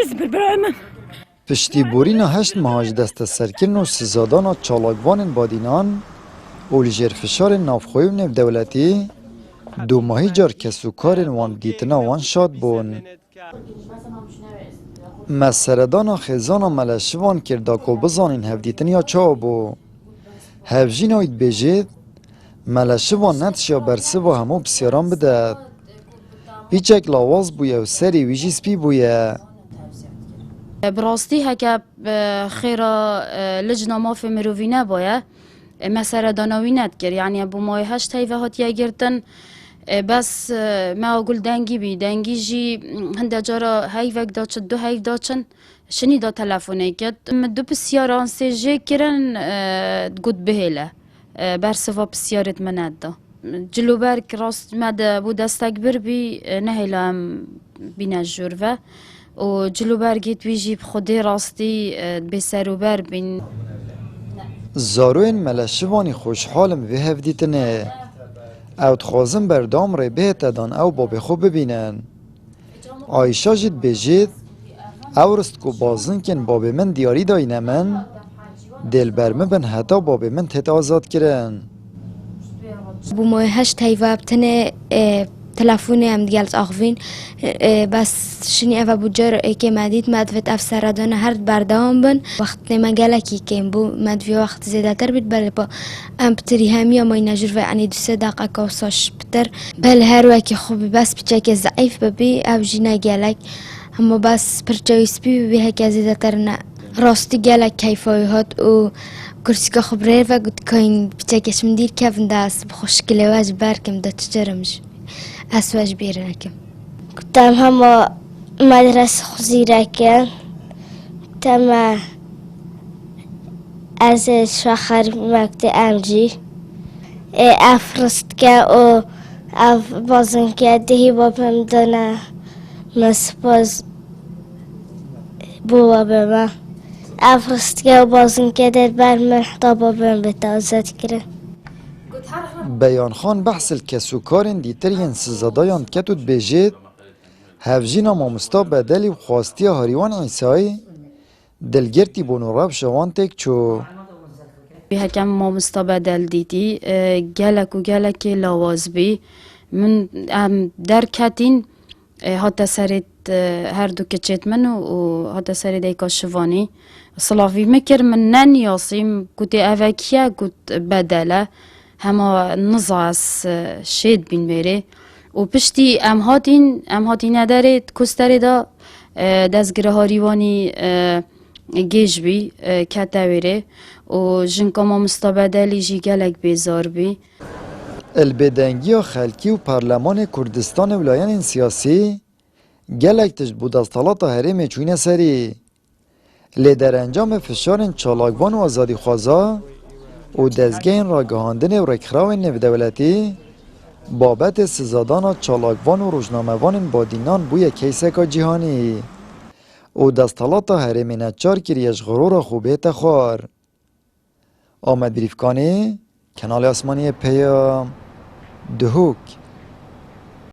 از برای من پشتی بورین هشت مهاج دست سرکن و سزادان چالاکوان بادینان و لجر فشار نافخوی و نف دولتی دو ماهی جار کسوکار وان دیتنا وان شاد بون. مسردان خیزان ملشوان کرده که بزانین هفدیتنیا چا بو. هفجین آید بجید ملشوان نتشیا برسه و همو بسیاران بدد. پیچک لاواز بویه و سری ویجی سپی بویه. براستی هکه خیرا لجنا ما فی مرووینه بایه مسردانوی ند گر یعنی ابو مای هشت هیوه هاتیه گرتن بس ما اقول دنگی بی دنگی جی هنده جارا هیوه داچن دو هیو داچن شنی دا تلفونه کد دو بسیاران سیجه کرن گود بهیله برسوا بسیارت مند دا جلو برک راست مد بو دستک بر بی نهیلا هم بینه جور و جلو برگیت ویجی خودی راستی بسرو بر بین زاروین ملشوانی خوشحالم و هفدیتنه او تخوازم بردام ری بهت دان او باب خوب ببینن آیشا جید بجید او رست کو بازن کن باب من دیاری داینه من دل برمه بن حتا باب من تت آزاد کرن بو مای هشت هیوه بتنه تلفونی هم دیگه آخوین بس شنی اوه بو جر که مدید مدوت افسردان هر بردام بن وقت مگلکی کم بو مدوی وقت زیاده تر بید بله با ام بتری همی امای نجور و انی 2 دقیقه کاساش بتر بله هر وکی خوبی بس بچه که ضعیف ببی او جی نگلک اما بس پرچویس بی هک زیاده تر نه راستی گلک کیفای هات و کرسی که خبره و گود کاین بچه کشم دیر کفن دست بخوشکله واج برکم دا چجرمش اسواج بیرنکم كنتم هما مدرسة خزيركن تما از شخر مكتب امجي افرست که او اف بازن که دهی بابم دانه مسپاز بوا بما افرست که بازن که در بر محتا بابم بتازد کرد بیان خان بحث الکسوکارن دیترین سزادایان کتود بجید هفجینا مامستا بدلی و خواستی هاریوان عیسایی دلگرتی بونو رب شوان تک چو بی هکم ما مستبدل دیدی گلک و گلک لواز بی من در کتین حتی سرید هر دو کچیت من و حتی سرید ایکا شوانی صلافی مکر من ننیاسیم گوتی اوکیه گوت بدله همه نزاعس شید بین بره و پشتی ام هاتین ندارید کستری دا دزگره هاریوانی گیج بی کتاویره و جنکا ما مستبدلی جی گلک بیزار بی البدنگی خلکی و پارلمان کردستان ولایان سیاسی گلک تجد بود از طالات حریم چوینه سری لیدر انجام فشار چالاکوان و آزادی خوازا و دزگین را گهاندن و رکخراو نو دولتی بابت سزادان چالاکوان و روزنامه‌وان بادینان بوی کیسکا جهانی و دستالات حریم نچار کریش غرور خوبیت خوار آمد بریفکانی کنال آسمانی پیام دهوک